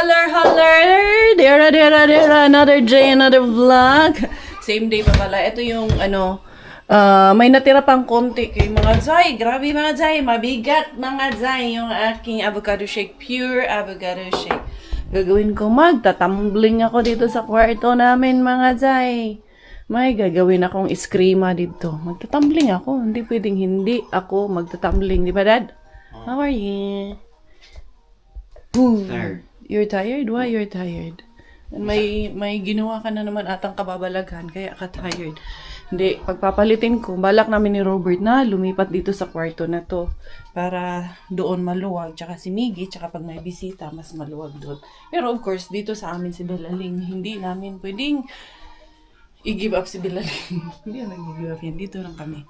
holler. Dera. Another day, another vlog. Same day pa pala. Ito yung may natira pang konti kay mga Zay. Grabe mga Zay. Mabigat mga Zay. Yung aking avocado shake. Pure avocado shake. Gagawin ko magtatumbling ako dito sa kwarto namin mga Zay. May gagawin akong iskrima dito. Magtatumbling ako. Hindi pwedeng hindi ako magtatumbling. Di ba, Dad? How are you? Tired. You're tired? Why you're tired? May ginawa ka na naman atang kababalaghan, kaya ka tired. Hindi, pagpapalitin ko, balak namin ni Robert na lumipat dito sa kwarto na to para doon maluwag. Tsaka si Miggy, tsaka pag may bisita, mas maluwag doon. Pero of course, dito sa amin si Belaling, hindi namin pwedeng i-give up si Belaling. Hindi na nag-give up yan. Dito lang kami.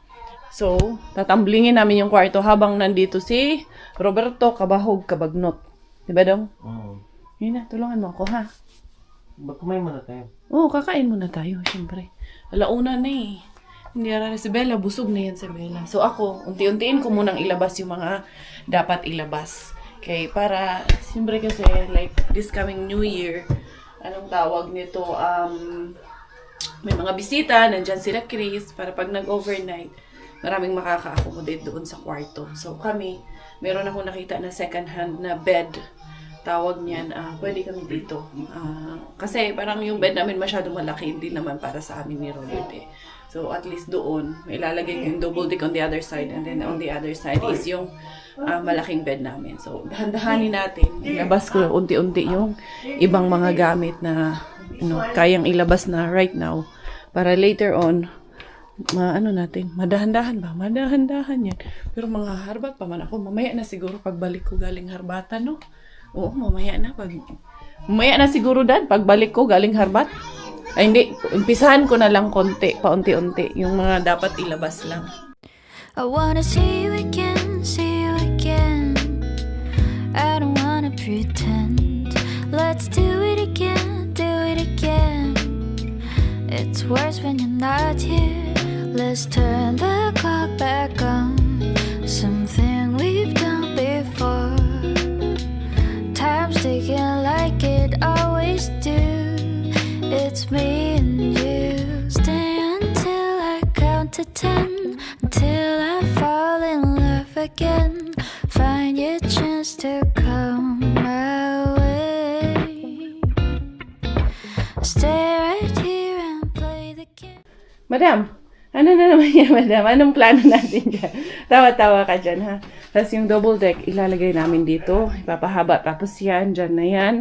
So, tatamblingin namin yung kwarto habang nandito si Roberto Kabahog Kabagnot. Diba dong? Oo. Yun na, tulungan mo ako ha. Ba't kumain muna tayo? Oo, kakain muna tayo, syempre. Alauna na eh. Hindi na si Bella, busog na yan si Bella. So ako, unti-untiin ko munang ilabas yung mga dapat ilabas. Okay, para, syempre kasi, like, this coming New Year, anong tawag nito, may mga bisita, nandyan sila Chris, para pag nag-overnight, maraming makaka-accommodate doon sa kwarto. So kami, meron ako nakita na second hand na bed. Tawag niyan, pwede kami dito. Kasi parang yung bed namin masyado malaki, hindi naman para sa amin ni Robert eh. So at least doon, may ilalagay yung double deck on the other side, and then on the other side is yung malaking bed namin. So dahan-dahanin natin, ilabas ko unti-unti yung ibang mga gamit na kayang ilabas na right now. Para later on, madahan-dahan ba? Madahan-dahan yan. Pero mga harbat pa man ako. Mamaya na siguro pagbalik ko galing harbatan, no? Oo, mamaya na siguro, Dad, pagbalik ko galing harbat. Ay, hindi. Umpisahan ko na lang konti, paunti-unti. Yung mga dapat ilabas lang. I wanna see you again, see you again. I don't wanna pretend. Let's do it again, do it again. It's worse when you're not here. Let's turn the clock back on. Something we've done before. Time's ticking like it always do. It's me and you. Stay until I count to 10. Until I fall in love again. Find your chance to come my way. Stay right here and play the game. Madam, ano na naman yan, Madam? Anong plano natin dyan? Tawa-tawa ka dyan, ha? Tapos yung double deck, ilalagay namin dito. Ipapahaba. Tapos yan, dyan na yan.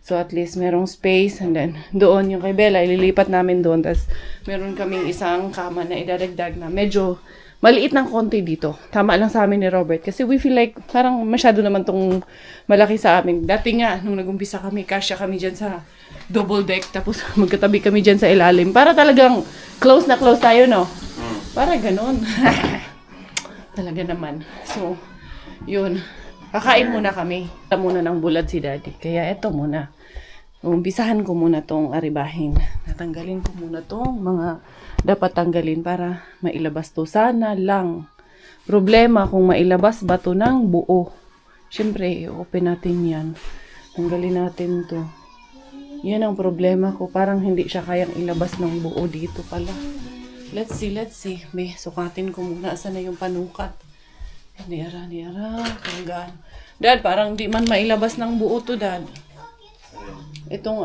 So, at least merong space. And then, doon yung kay Bella, ililipat namin doon. Tapos, meron kaming isang kama na idadagdag na medyo maliit ng konti dito. Tama lang sa amin ni Robert. Kasi we feel like parang masyado naman tong malaki sa amin. Dati nga, nung nag-umpisa kami, kasya kami dyan sa double deck. Tapos, magkatabi kami dyan sa ilalim. Para talagang close na close tayo, no? Para ganon. Talaga naman. So, yun. Kakain muna kami. Ito muna ng bulad si Daddy. Kaya eto muna. Umpisahan ko muna tong aribahin. Natanggalin ko muna tong mga dapat tanggalin para mailabas to. Sana lang. Problema kung mailabas ba to ng buo. Siyempre, open natin yan. Tanggalin natin to. Yan ang problema ko. Parang hindi siya kayang ilabas ng buo dito pala. Let's see. May sukatin ko muna. Saan na yung panukat? Niyara. Hanggang. Dad, parang di man mailabas ng buo to, Dad. Itong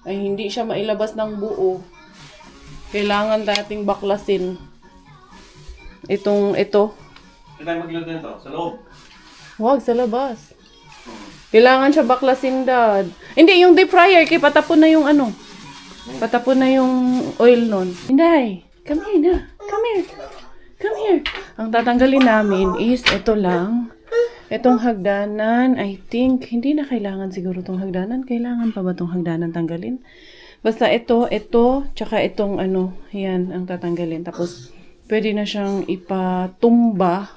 ay hindi siya mailabas ng buo. Kailangan nating baklasin. Ito. Saan tayo maglagay nito? Sa loob? Wag, sa labas. Kailangan siya baklasin, Dad. Hindi, yung deep fryer, kaya patapon na yung patapon na yung oil nun. Inday, come here na. Come here. Ang tatanggalin namin is ito lang. Itong hagdanan, I think, hindi na kailangan siguro itong hagdanan. Kailangan pa ba itong hagdanan tanggalin? Basta ito, tsaka itong yan ang tatanggalin. Tapos, pwede na siyang ipatumba.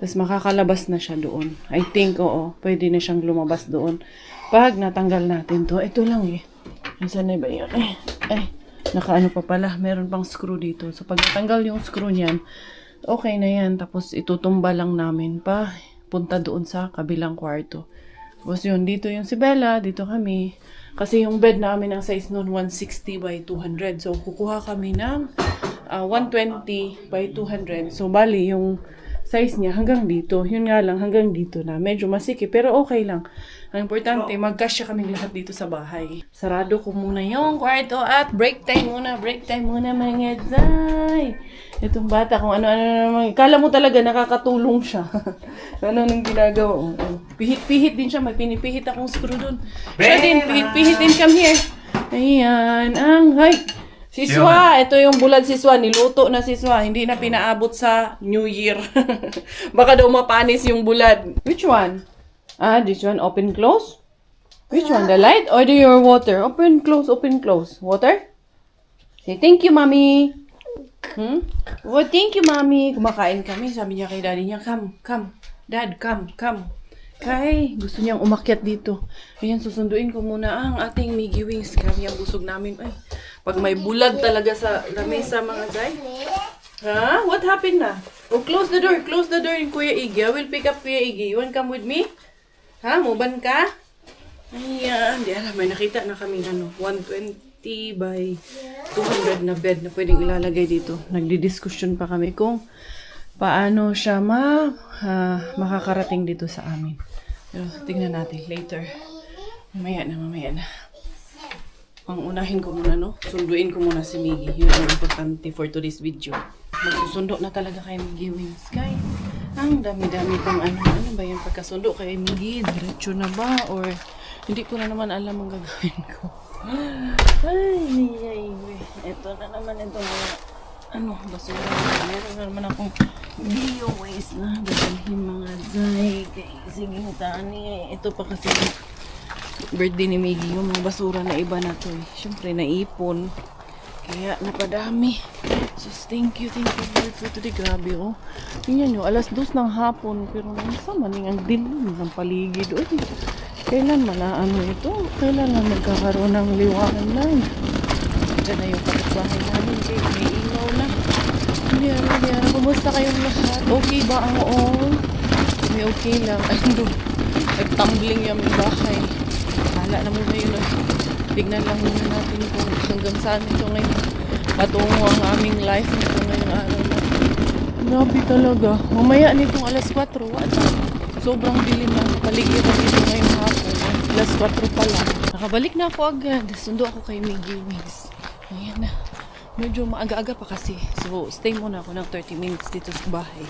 Tapos, makakalabas na siya doon. I think, oo, pwede na siyang lumabas doon. Pag natanggal natin to, ito lang eh. Nasaan na ba yun? Nakaano pa pala. Meron pang screw dito. So, pag natanggal yung screw niyan, okay na yan. Tapos, itutumba lang namin pa punta doon sa kabilang kwarto. Tapos yun, dito yung si Bella, dito kami. Kasi yung bed namin ang size noon 160 by 200. So, kukuha kami ng 120 by 200. So, bali, yung size niya hanggang dito. Yun nga lang, hanggang dito na. Medyo masikip, pero okay lang. Ang importante, magkasya kaming lahat dito sa bahay. Sarado ko muna yung kwarto at break time muna. Break time muna, mga zay. Itong bata, kung ano-ano naman. Kala mo talaga nakakatulong siya. Ano nang ginagawa mo? Pihit-pihit din siya. May pinipihit akong screw dun. Siya din, pihit-pihit din. Come here. Ayan, ang height. Siswa, ito yung bulad siswa. Niluto na siswa. Hindi na pinaabot sa New Year. Baka daw mapanis yung bulad. Which one? This one, open, close? Which one? The light or the your water? Open, close, open, close. Water? Say, thank you, mommy. Oh, thank you, mommy. Kumakain kami. Sabi niya kay daddy niya, come. Dad, come. Kay, gusto niyang umakyat dito. Ayan, susunduin ko muna ang ating Miggy Wings. Grabe ang busog namin. Ay, pag may bulag talaga sa lamesa, mga zay. Ha? What happened na? Oh, close the door. Close the door, Kuya Iggy. I will pick up Kuya Iggy. You want come with me? Ha? Muban ka? Ayan. Di alam, may nakita na kami 120 by 200 na bed na pwedeng ilalagay dito. Nagdi-discussion pa kami kung paano siya makakarating dito sa amin. Pero tingnan natin later. Mamaya na. Ang unahin ko muna, sunduin ko muna si Miggy. Yun ang importante for today's video. Magsusundo na talaga kay Miggy Wings. Kay, ang dami-dami pang ano ba yung pagkasundo kay Miggy? Diretso na ba? Or hindi ko na naman alam ang gagawin ko. Ay. Ito na naman itong basura. Meron na naman akong bio waste na dadalhin mga zay. Sige, tani. Ito pa kasi birthday ni Miggy, yung mga basura na iba na to. Siyempre, naipon. Kaya napadami. So, thank you Lord for today. Grabe, Tingnan nyo, 2:00 ng hapon. Pero nasa maning ang dilim ng paligid. Kailan ito? Kailan na magkakaroon ng liwanag? Diyan na yung kapitbahay namin. May ilaw na. Hindi, kumusta kayong lahat? Okay ba ang all? May okay lang. Nag-tumbling yung bahay. Hala na muna yun. Tignan lang muna natin kung hanggang saan ito ngayon. Patungo ang aming life nito ngayong araw na. Grabe talaga. Mamaya nitong 4:00. Sobrang dilim na. Paligiran dito ngayong hapon. 4:00 pa lang. Nakabalik na ako agad. Sundo ako kay Miggy Wings. Ayan na. Medyo maaga-aga pa kasi. So, stay muna ako ng 30 minutes dito sa bahay.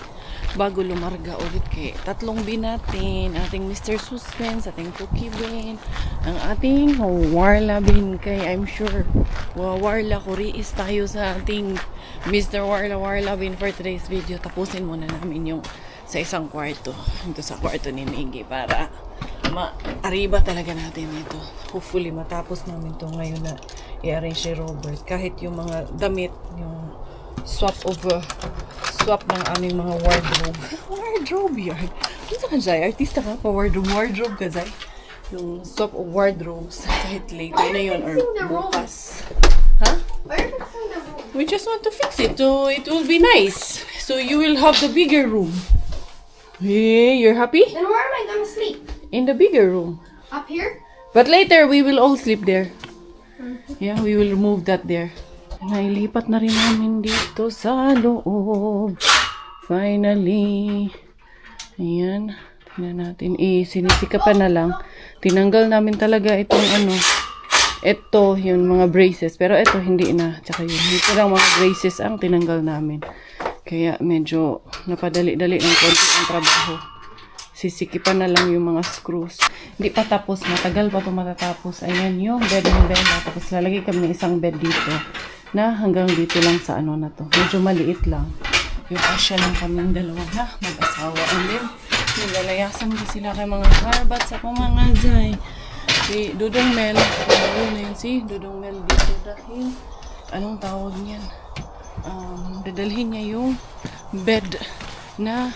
Bago lumarga ulit kay tatlong bin natin. Ating Mr. Suspense, ating Cookie Bin, ang ating Warla Bin. Kay I'm sure, Warla Kuriis tayo sa ating Mr. Warla Bin for today's video. Tapusin muna namin yung sa isang kwarto. Ito sa kwarto ni Miggy para ma-arriba talaga natin ito. Hopefully, matapos namin ito ngayon na i-arrange si Robert. Kahit yung mga damit, yung swap ng aming mga wardrobe. Wardrobe yan. Ano sa kanjay? Artista ka pa? Wardrobe ka, Zay? Yung swap of wardrobes. Kahit later na yun or bukas. Huh? Why are you fixing the room? We just want to fix it. So it will be nice. So you will have the bigger room. Hey, you're happy? Then where am I gonna sleep? In the bigger room. Up here? But later, we will all sleep there. Yeah, we will remove that there. Nailipat na rin namin dito sa loob. Finally. Ayan. Tingnan natin. Sinisikapan na lang. Tinanggal namin talaga itong ito, yung mga braces. Pero ito, hindi na. Tsaka yun. Ito lang mga braces ang tinanggal namin. Kaya medyo napadali-dali ng konti ang trabaho. Sisikipan na lang yung mga screws. Hindi pa tapos. Matagal pa ito matatapos. Ayan yung bed ng Bella. Tapos lalagay kami ng isang bed dito. Na hanggang dito lang sa na to. Medyo maliit lang. Yung asya lang kaming dalawa na mag-asawa. And then, nilalayasan ko sila kay mga harbats ako mga Zay. Si Dudong Mel. Na yun si Dudong Mel dito dahil anong tawag niyan? Dadalhin niya yung bed na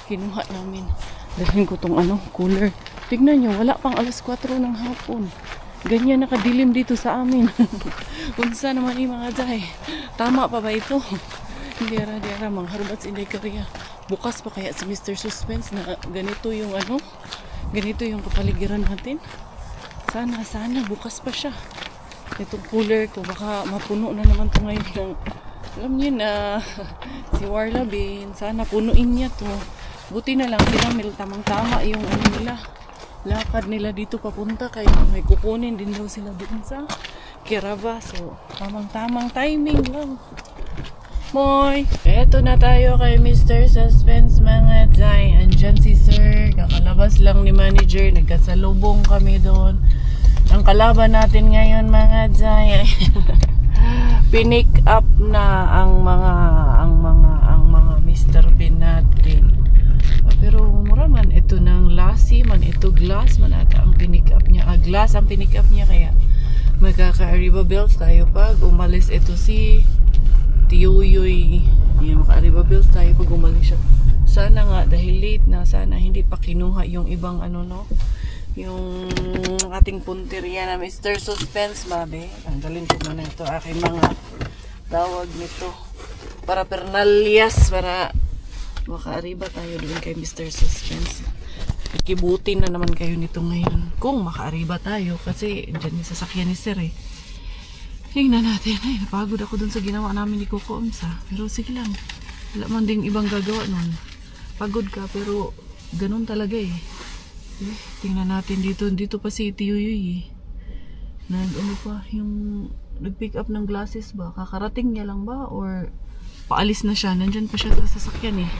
kinuha namin. Dalhin ko tong cooler. Tignan nyo, wala pang 4:00 ng hapon. Ganyan nakadilim dito sa amin. Unsa naman yung mga Zay? Tama pa ba ito? Hindi ara mga harbats hindi kariya. Bukas pa kaya si Mr. Suspense na ganito yung Ganito yung kapaligiran natin. Sana bukas pa siya. Itong cooler ko, baka mapuno na naman to ngayon ng, alam niyo na, si Warla Bean. Sana punuin niya to. Buti na lang sila, may tamang-tama yung ano nila. Lakad nila dito papunta kay may kukunin din daw sila doon sa Kirava. So, tamang-tamang timing lang. Moy! Eto na tayo kay Mr. Suspense mga Zay. Andyan si Sir. Kakalabas lang ni manager. Nagkasalubong kami doon. Ang kalaban natin ngayon mga Zay. Pinick up na ang mga Mr. Bean natin. Pero mura man. Ito ng lassi man. Ito glass man ata ang pinick up niya. Glass ang pinick up niya. Kaya magkaka-Arriba Bells tayo pag umalis ito si Tiyuyoy. Yan, maka-Arriba Bells tayo pag umalis siya. Sana nga, dahil late na, sana hindi pa kinuha yung ibang ano, no? Yung ating punteriya na Mr. Suspense, babe. Tanggalin ko muna ito, aking mga tawag nito. Para pernalyas, para maka-Arriba tayo doon kay Mr. Suspense. Kibutin na naman kayo nito ngayon. Kung maka-Arriba tayo, kasi dyan yung sasakyan ni Sir eh. Tingnan natin. Ay, napagod ako dun sa ginawa namin ni Coco Umsa. Pero sige lang. Wala man ding ibang gagawa nun. Pagod ka, pero ganun talaga eh. Tingnan natin dito. Dito pa si Tiyuyoy eh. Ano pa, yung nag-pick up ng glasses ba? Kakarating niya lang ba? Or paalis na siya? Nandyan pa siya sa sasakyan eh.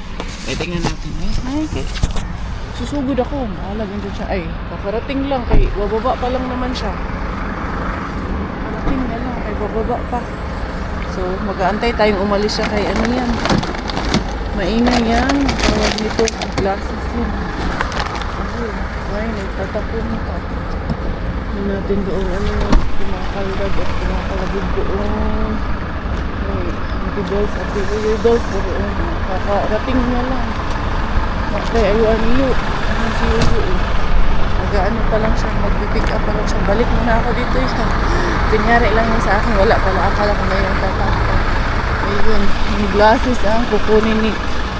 Ay, tingnan natin eh. Ay, okay. Susugod ako. Mahalag nandyan siya. Ay, kakarating lang. Kay bababa pa lang naman siya. Kakarating na lang. Kay bababa pa. So, mag-aantay tayong umalis siya kay ano yan. Maingay yan. Tawag nito. Glasses yun. Ay, nagtatapon pa. Hindi natin doon ano, kumakaldag at kumakalagid doon. Ay, anti-bells at anti-bells doon. Kakarating niya lang. Kaya ayuan iyo. Ano si Yuyo eh. Mag-ano pa lang siya, mag-pick up pa lang siya. Balik muna ako dito eh. Kunyari lang yun sa akin. Wala pala. Akala ko ngayon tatapon. Ayun. Yung glasses ang kukunin ni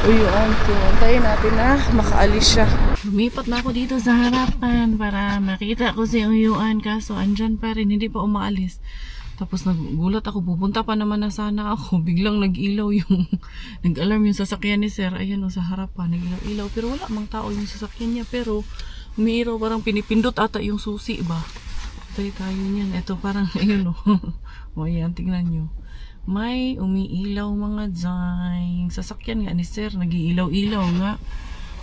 Uyuan. So, antayin natin na makaalis siya. Lumipat na ako dito sa harapan para makita ko si Uyuan. Kaso andyan pa rin. Hindi pa umaalis. Tapos nagulat ako. Pupunta pa naman na sana ako. Biglang nag-ilaw yung nag-alarm yung sasakyan ni Sir. Ayan o sa harapan. Nag-ilaw-ilaw. Pero wala mang tao yung sasakyan niya. Pero umiiraw. Parang pinipindot ata yung susi ba? Tayo niyan. Ito parang ayun o. O ayan. Tingnan nyo. May umiilaw mga dyan. Yung sasakyan nga ni Sir, nag-iilaw-ilaw nga.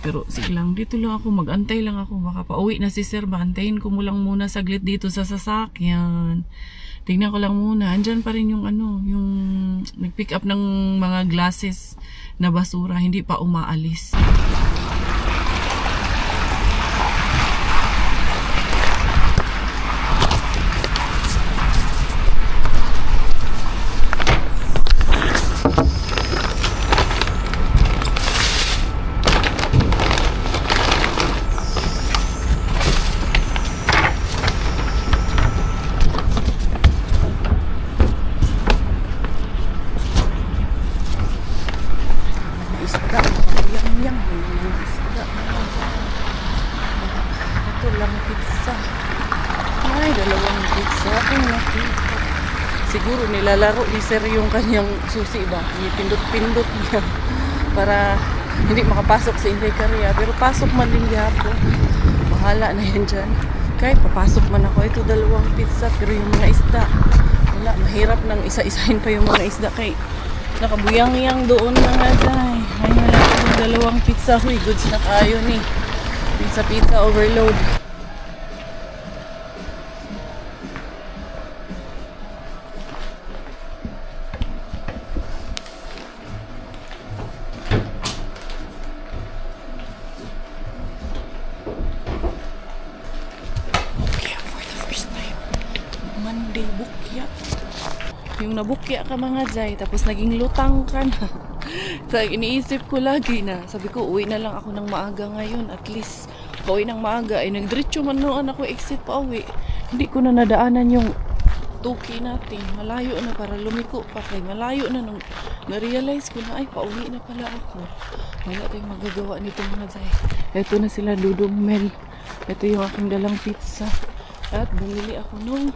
Pero sige lang, dito lang ako, mag-antay lang ako. Baka pauwi na si Sir, antayin ko mo lang muna saglit dito sa sasakyan. Tingnan ko lang muna. Andyan pa rin yung ano, yung nag-pick up ng mga glasses na basura, hindi pa umaalis. Siguro nilalaro ni Sir yung kanyang susi ba? Pindot-pindot niya para hindi makapasok sa Inday Korea. Pero pasok man din po. Bahala na yan dyan. Kahit papasok man ako, ito 2 pizza. Pero yung mga isda, wala, mahirap nang isa-isahin pa yung mga isda. Kay nakabuyang-yang doon mga day. Ay, wala ko 2 pizza. Uy, goods na kayo ni. Pizza overload. Yung nabukya ka mga Jay, tapos naging lutang ka na. So, iniisip ko lagi na, sabi ko, uwi na lang ako ng maaga ngayon. At least, pauwi ng maaga. Ay, nagdiretso man noon ako exit pa uwi. Hindi ko na nadaanan yung tuki natin. Malayo na para lumiko pa. Kaya malayo na nung na-realize ko na, ay, pauwi na pala ako. Wala tayong magagawa nito mga Jay. Ito na sila Dudong Mel. Ito yung aking dalang pizza. At bumili ako nung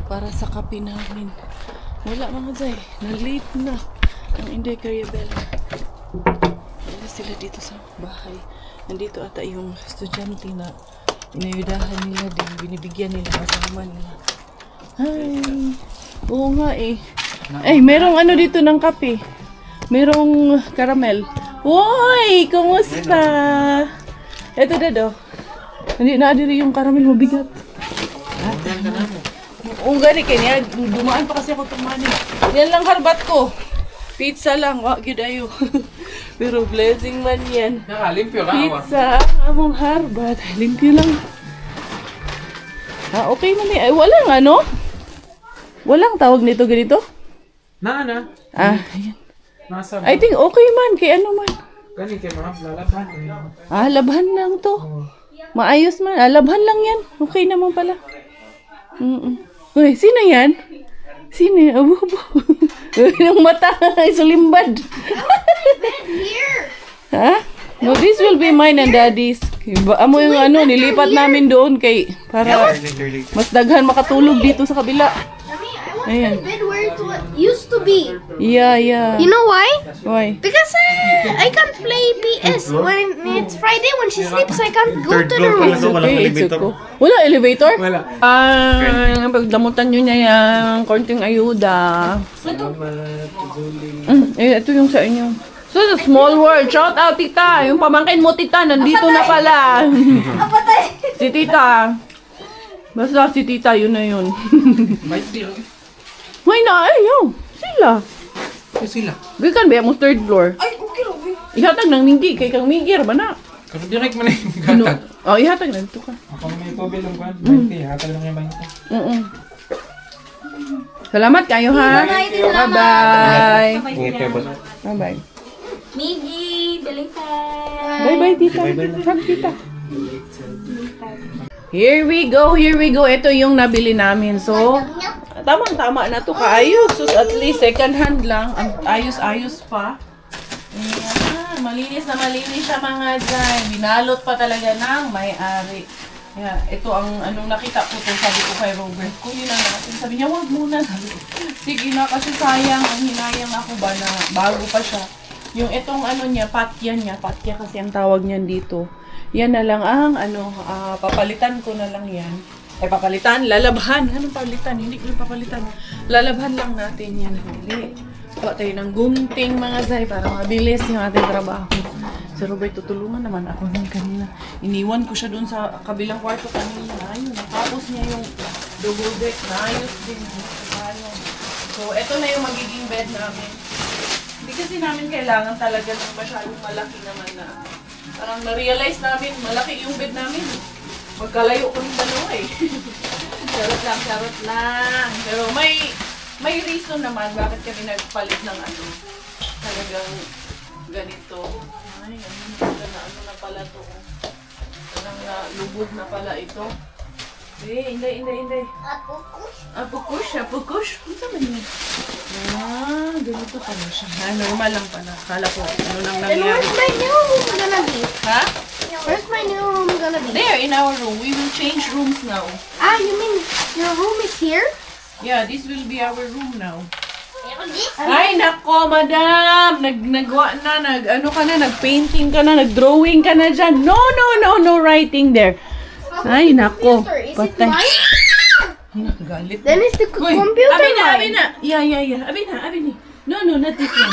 para sa kape namin. Wala mga Zay. Na-late na ang Inday Carabella. Wala sila dito sa bahay. Nandito ata yung estudyante na inayudahan nila din. Binibigyan nila kasama nila. Hi! Oo nga eh. Ay, merong ano dito ng kape. Merong caramel. Woy! Kumusta? Ito dado. Hindi na adiri yung caramel mabigat. Oo gani kanya. Dumaan pa kasi ako tumani. Yan lang harbat ko. Pizza lang. Wag yun ayo. Pero blessing man yan. Nakalimpyo ka, Pizza. Among harbat. Limpyo lang. Ah, okay man eh. Ay, walang ano? Walang tawag nito ganito? Na. Ah, ayan. Nasa I think okay man. Kay ano man. Gani kay mga lalabhan. Ah, labhan lang to. Maayos man. Ah, labhan lang yan. Okay naman pala. Uy, sino yan? Sino yan? Abo. Yung mata. Sulimbad. Ha? No, this will be mine and daddy's. Amo yung ano, nilipat namin doon kay para mas daghan makatulog dito sa kabila. Ayan. Bed where it used to be. Yeah. You know why? Why? Because I can't play PS when it's Friday. When she sleeps, I can't go to the room. Okay, it's okay. Wala elevator? Wala. Pagdamutan nyo niya yung konting ayuda. Ito yung sa inyo. So, the small world. Shout out, tita. Yung pamangkin mo, tita, nandito na pala. Si tita. Basta si tita, yun na yun. May na, ayaw. Sila. Sila. Gikan ba mo third floor? Ay, okay, okay. Ihatag ng Minggi. Kay kang Minggi, ba na? Kasi direct mo na yung gatag. Oh, ihatag na dito ka. Ako may tubig lang ba? 20. Hatag lang yung 20. Salamat kayo, ha? Bye-bye. Ingat kayo, boss. Bye-bye. Miggy, balikan. Bye-bye, tita. Hug, tita. Here we go. Ito yung nabili namin. So, tamang-tama na to kaayos. So, at least second hand lang. Ang ayos-ayos pa. Ayan. Malinis na malinis siya mga dyan. Binalot pa talaga ng may-ari. Yeah, ito ang anong nakita ko to, sabi ko kay Robert. Kunin na natin. Sabi niya, wag muna. Sabi ko, sige na kasi sayang. Ang hinayang ako ba na bago pa siya. Yung itong ano niya, patya kasi ang tawag niyan dito. Yan na lang ang papalitan ko na lang yan. Papalitan, lalabhan. Anong palitan? Hindi ko yung papalitan. Lalabhan lang natin yan. Hindi. Kuha tayo ng gunting mga zay para mabilis yung ating trabaho. Si Robert, tutulungan naman ako nun kanina. Iniwan ko siya dun sa kabilang kwarto kanina. Ayun, natapos niya yung double deck. Naayos din. So, eto na yung magiging bed namin. Hindi kasi namin kailangan talaga ng masyadong malaki naman na. Parang na-realize namin, malaki yung bed namin. Magkalayo ko ng dalawa eh. Charot lang. Pero may reason naman bakit kami nagpalit ng talagang ganito. Ay, ano na pala to. Parang lubog na pala ito. Inday. Apukush. Ano ba yun? Ganito pala siya. Normal lang pala. Kala ko, ano nang Then nangyari. where's my new room gonna be? Ha? Where's my new room gonna be? There, in our room. We will change rooms now. Ah, you mean your room is here? Yeah, this will be our room now. Ay, nako, madam! Nagwa na, nagpainting ka na, nagdrawing ka na dyan. No writing there. Ay, nako. Computer, is it Patay. mine? Galit. Then is the Uy, computer abi mine? na. Yeah. Abi na. No, not this one.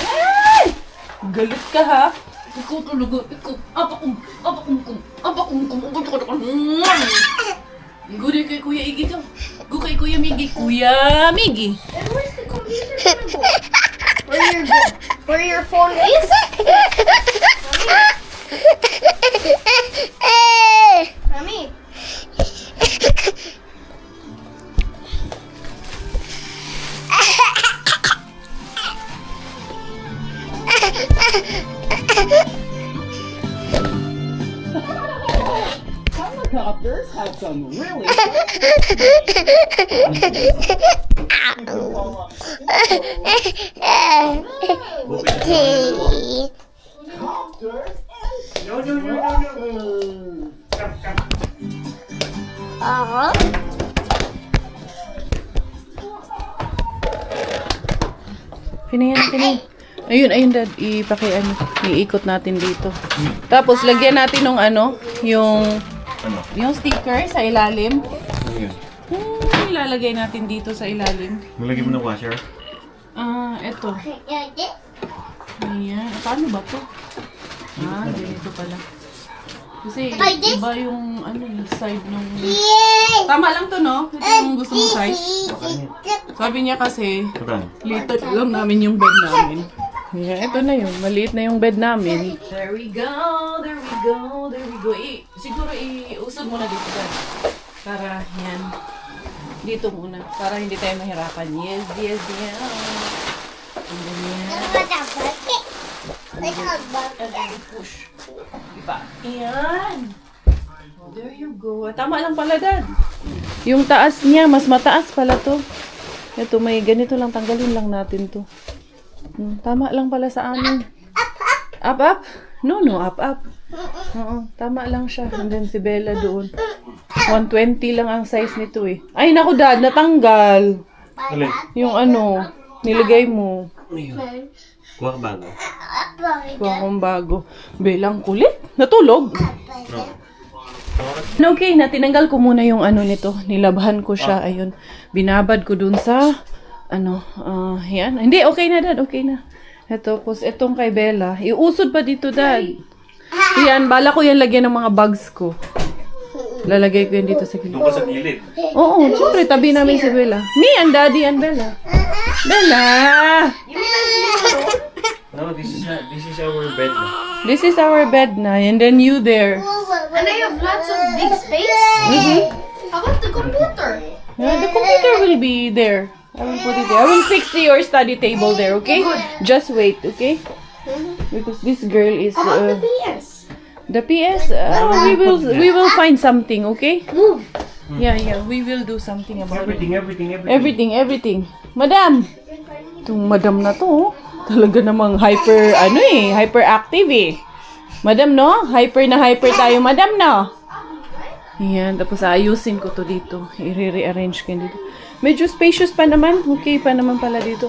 Ay! Galit ka, ha? Ikaw talaga, ikaw. Apakum. Gudi kay Kuya Iggy ka. Kay Kuya Miggy. Kuya Miggy. Then where's the computer gonna go? Where your phone is? Mommy. Helicopters have some really No. Pinayan. Ayun, dad. Iikot natin dito. Tapos, lagyan natin ng yung sticker sa ilalim. Ano yun? Ilalagay natin dito sa ilalim. Malagay mo ng washer? Eto. Ayan. Paano ba to? Ganito pala. Kasi, iba yung, side ng... Tama lang to, no? Ito yung gusto mong size. Sabi niya kasi, little lang namin yung bed namin. Yeah, ito na yun. Maliit na yung bed namin. There we go. Siguro iusod muna dito, dad. Para, yan. Dito muna. Para hindi tayo mahirapan. Yes. And then yan. And then push. Diba? Ayan. Oh, there you go. Tama lang pala, dad. Yung taas niya, mas mataas pala to. Ito, may ganito lang. Tanggalin lang natin to. Tama lang pala sa amin. Up? No, up. Oo, tama lang siya. And then si Bella doon. 120 lang ang size nito eh. Ay, naku dad, natanggal. Yung nilagay mo. Kuha ka bago? Kuha kong bago. Belang kulit. Natulog. Okay, natinanggal ko muna yung nito. Nilabhan ko siya. Ayun. Binabad ko dun sa yan. Hindi, okay na dad. Okay na. Ito, tapos itong kay Bella. Iusod pa dito, dad. Yan, bala ko yan lagyan ng mga bags ko. Lalagay ko yan dito sa gilid. Doon ka sa gilid. Oo, syempre, tabi namin si Bella. Me and Daddy and Bella. Bella! No, this is our bed na. This is our bed na. And then you there. And I have lots of big space. How about the computer? Yeah, the computer will be there. I will put it there. I will fix your study table there, okay? Just wait, okay? Because this girl is... How about the PS? The PS, we will find something, okay? Move. Yeah, we will do something about it. Everything. Madam! Itong madam na to, talaga namang hyperactive eh. Madam, no? Hyper tayo, madam, no? Yan, tapos ayusin ko to dito. I-rearrange ko dito. Medyo spacious pa naman. Okay pa naman pala dito.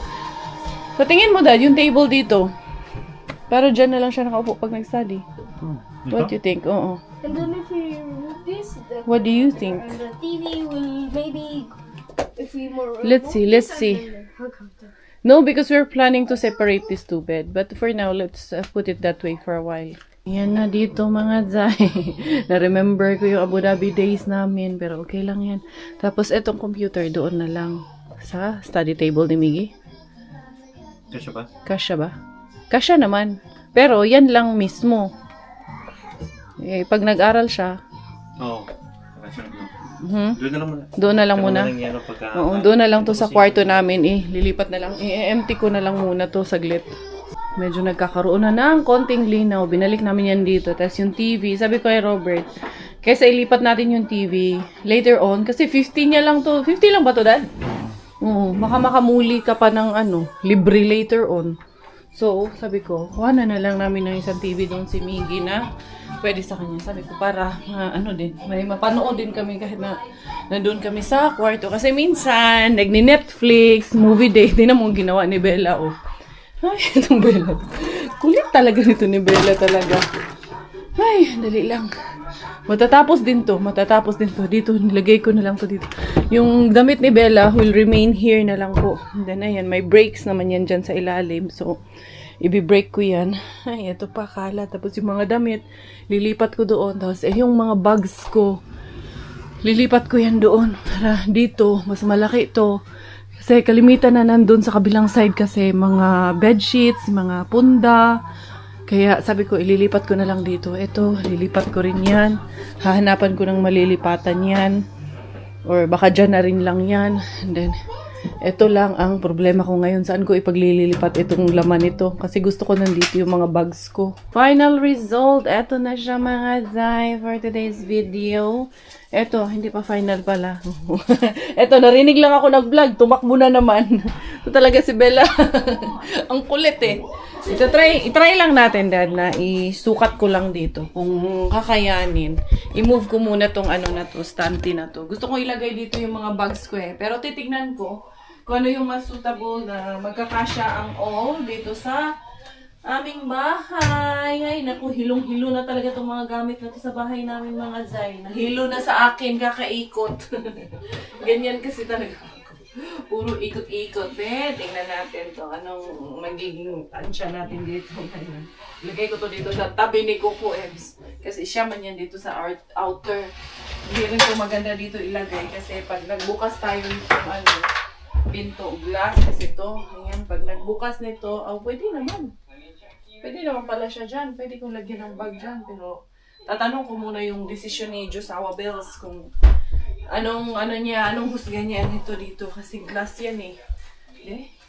So, tingin mo, dad, yung table dito. Pero dyan na lang siya nakaupo pag nag-study. What do you think? Oo. And then if we remove this, What do you think? and the TV will maybe, if we more. Let's see. No, because we're planning to separate these two bed. But for now, let's put it that way for a while. Yan na dito mga zay. Na-remember ko yung Abu Dhabi days namin. Pero okay lang yan. Tapos itong computer doon na lang. Sa study table ni Miggy. Kasya ba? Kasya ba? Kasya naman. Pero yan lang mismo. Pag nag-aral siya. Oo. Kasya na. Doon na lang muna. Doon na lang to sa kwarto namin lilipat na lang. I-empty ko na lang muna to saglit. Medyo nagkakaroon na ng konting linaw. Binalik namin yan dito. Tapos yung TV, sabi ko kay Robert, kaysa ilipat natin yung TV later on, kasi 50 niya lang to. 50 lang ba to, dad? Oo. Baka makamuli ka pa ng libre later on. So, sabi ko, kuha na lang namin ng isang TV doon si Miggy na pwede sa kanya. Sabi ko, para, may mapanood din kami kahit na nandun kami sa kwarto. Kasi minsan, nagni-Netflix, movie day, din na mong ginawa ni Bella, Ay, itong Bella. Kulit talaga nito ni Bella talaga. Ay, dali lang. Matatapos din to. Dito, nilagay ko na lang to dito. Yung damit ni Bella will remain here na lang po. And then, ayan, may brakes naman yan dyan sa ilalim. So, i-break ko yan. Ay, ito pa, kala. Tapos yung mga damit, lilipat ko doon. Tapos, yung mga bags ko, lilipat ko yan doon. Para dito, mas malaki to. Kasi kalimitan na nandun sa kabilang side kasi mga bedsheets, mga punda. Kaya sabi ko, ililipat ko na lang dito. Ito, lilipat ko rin yan. Hahanapan ko ng malilipatan yan. Or baka dyan na rin lang yan. And then, ito lang ang problema ko ngayon. Saan ko ipaglilipat itong laman ito? Kasi gusto ko nandito yung mga bags ko. Final result. Ito na siya mga zay for today's video. Eto, hindi pa final pala. Eto, narinig lang ako nag-vlog. Tumakbo na naman. Ito talaga si Bella. Ang kulit eh. Itry lang natin, Dad, na isukat ko lang dito. Kung kakayanin. I-move ko muna tong ano na to, stante na to. Gusto ko ilagay dito yung mga bags ko eh. Pero titignan ko kung ano yung mas suitable na magkakasya ang all dito sa aming bahay. Ay, naku, hilong-hilo na talaga itong mga gamit na to sa bahay namin, mga Zay. Nahilo na sa akin, kakaikot. Ganyan kasi talaga. Puro ikot-ikot. Tingnan natin to. Anong magiging tansya natin dito ngayon. Lagay ko to dito sa tabi ni Coco Ems. Kasi siya man yan dito sa outer. Hindi rin to maganda dito ilagay. Kasi pag nagbukas tayo ng ano, pinto, glass kasi to. Ayan, pag nagbukas nito, pwede naman. Pwede naman pala siya dyan. Pwede kong lagyan ng bag dyan. Pero tatanong ko muna yung decision ni Josawa Bells kung anong husga niya nito dito. Kasi glass yan eh.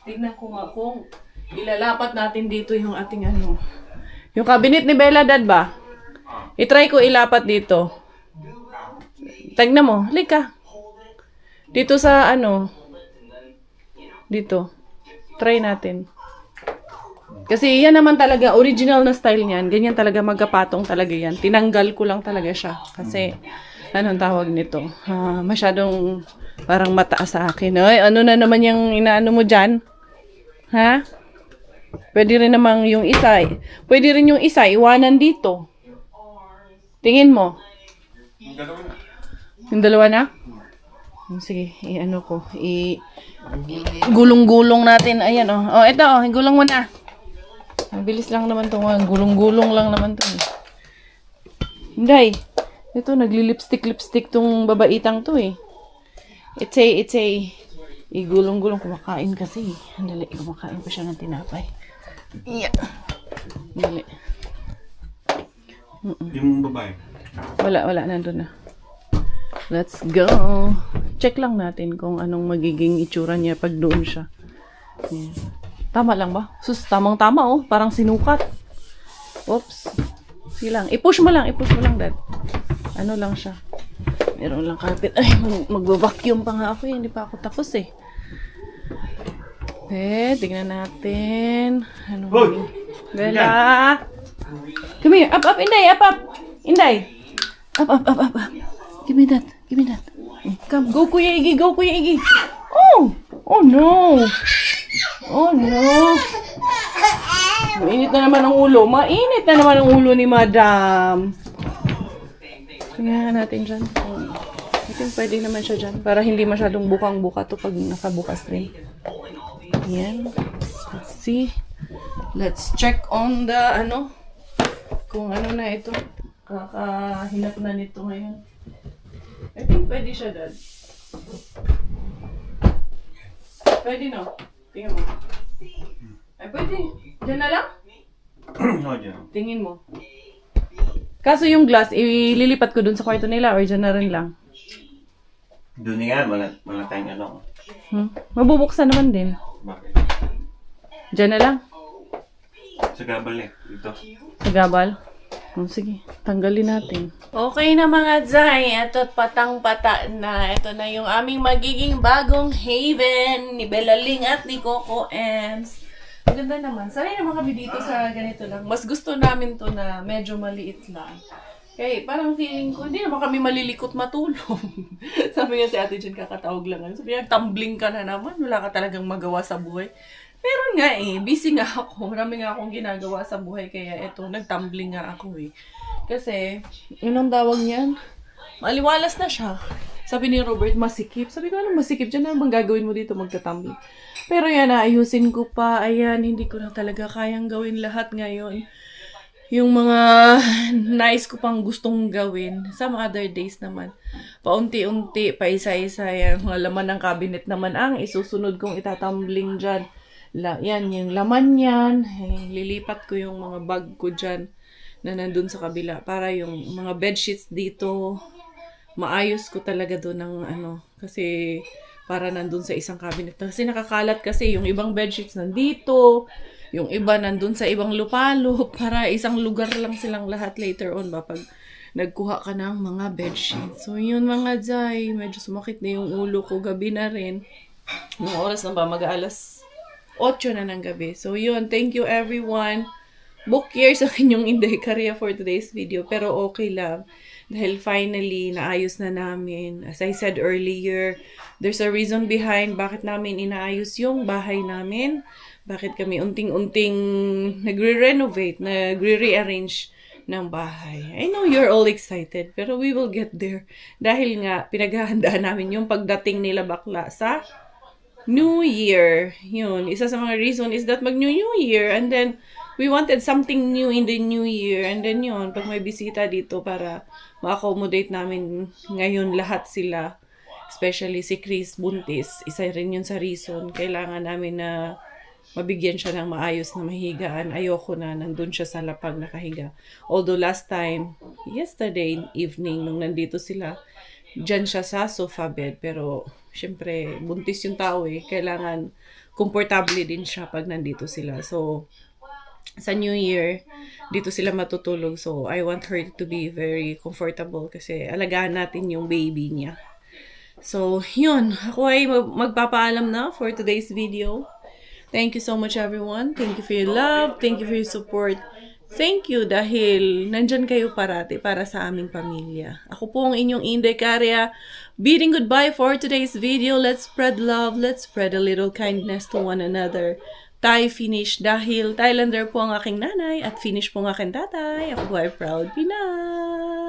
Tignan ko nga kung ilalapat natin dito yung ating ano. Yung cabinet ni Bella, Dad ba? I-try ko ilapat dito. Tignan mo. Halika. Dito sa ano. Dito. Try natin. Kasi yan naman talaga, original na style niyan. Ganyan talaga, magkapatong talaga yan. Tinanggal ko lang talaga siya. Kasi, anong tawag nito? Masyadong parang mataas sa akin. Ay, ano na naman yung inaano mo dyan? Ha? Pwede rin namang yung isa. Pwede rin yung isa, iwanan dito. Tingin mo. Yung dalawa na? Sige, i-ano ko. Gulong-gulong natin. Ayan, oh. Oh, ito, oh. Gulong mo na. Mabilis lang naman ito. Gulong-gulong lang naman ito. Hindi. Ito, nagli-lipstick tong babaitang to eh. It's a, igulong-gulong. Kumakain kasi. Andali, kumakain pa siya ng tinapay. Yeah. Andali. Yung babae. Wala. Nandun na. Let's go. Check lang natin kung anong magiging itsura niya pag doon siya. Yeah. Tama lang ba? Sus, tamang-tama oh. Parang sinukat. Oops. Sige lang. I-push mo lang, Dad. Ano lang siya. Meron lang carpet. Ay, magbo-vacuum pa nga ako eh. Hindi pa ako tapos eh. Tignan natin. Ano? Bella. Come here. Up, Inday. Up. Inday. Up. Give me that. Come. Go, Kuya Iggy. Oh no. Mainit na naman ang ulo. Mainit na naman ang ulo ni Madam. Tingnan natin dyan. I think pwede naman siya dyan. Para hindi masyadong bukang-buka to pag nakabukas rin. Ayan. Let's see. Let's check on the kung ano na ito. Kakahinap na nito ngayon. I think pwede siya, Dad. Pwede no? Tingnan mo. Ay, pwede. Diyan na lang? No, dyan. Tingin mo. Kaso yung glass, ililipat ko dun sa kwarto nila or dyan na rin lang. Doon nga, wala tayong ano. Mabubuksan naman din. Bakit? Diyan na lang. Sa gabal eh. Dito. Sa gabal. Sige, tanggalin natin. Okay na mga Zay. Ito't patang-pata na. Ito na yung aming magiging bagong haven ni Bella Ling at ni Coco Ems. Ang ganda naman. Sanay naman kami dito sa ganito lang. Mas gusto namin to na medyo maliit lang. Kaya parang feeling ko, hindi naman kami malilikot matulog. Sabi nga si Ate Jen, kakatawag lang. Sabi niya, tumbling ka na naman. Wala ka talagang magawa sa buhay. Meron nga eh. Busy nga ako. Marami nga akong ginagawa sa buhay. Kaya eto, nagtumbling nga ako eh. Kasi, yun ang tawag niyan. Maliwalas na siya. Sabi ni Robert, masikip. Sabi ko, anong masikip? Diyan na bang gagawin mo dito magtatumbling? Pero yan, ayusin ko pa. Ayan, hindi ko na talaga kayang gawin lahat ngayon. Yung mga nice ko pang gustong gawin. Some other days naman. Paunti-unti, paisa-isa yan. Mga laman ng cabinet naman ang isusunod kong itatumbling dyan. Yan, yung laman yan. Lilipat ko yung mga bag ko dyan na nandun sa kabila. Para yung mga bedsheets dito, maayos ko talaga doon ng kasi para nandun sa isang cabinet. Kasi nakakalat kasi yung ibang bedsheets nandito, yung iba nandun sa ibang lupalo, para isang lugar lang silang lahat later on ba pag nagkuha ka ng mga bedsheet. So, yun mga Jai, medyo sumakit na yung ulo ko, gabi na rin. Nung oras na ba, mag-alas 8 na ng gabi. So, yun, thank you everyone. Book year sa inyong Inday Korea for today's video, pero okay lang. Dahil finally, naayos na namin. As I said earlier, there's a reason behind bakit namin inaayos yung bahay namin. Bakit kami unting-unting nagre-renovate, nagre-rearrange ng bahay. I know you're all excited, pero we will get there. Dahil nga, pinaghahandaan namin yung pagdating nila bakla sa New Year. Yun, isa sa mga reason is that mag-New Year. And then, we wanted something new in the New Year. And then yun, pag may bisita dito para ma-accommodate namin ngayon lahat sila. Especially si Chris buntis. Isa rin yun sa reason. Kailangan namin na mabigyan siya ng maayos na mahigaan. Ayoko na, nandun siya sa lapag nakahiga. Although last time, yesterday evening, nung nandito sila, dyan siya sa sofa bed. Pero, syempre, buntis yung tao eh. Kailangan, komportable din siya pag nandito sila. So, sa New Year, dito sila matutulog. So, I want her to be very comfortable kasi alagaan natin yung baby niya. So, yun. Ako ay magpapaalam na for today's video. Thank you so much everyone. Thank you for your love. Thank you for your support. Thank you dahil nandyan kayo parati para sa aming pamilya. Ako po ang inyong Inday Korea. Bidding goodbye for today's video. Let's spread love. Let's spread a little kindness to one another. Thai Finnish dahil Thailander po ang aking nanay at Finnish po ang aking tatay. Ako po ay proud Pinay.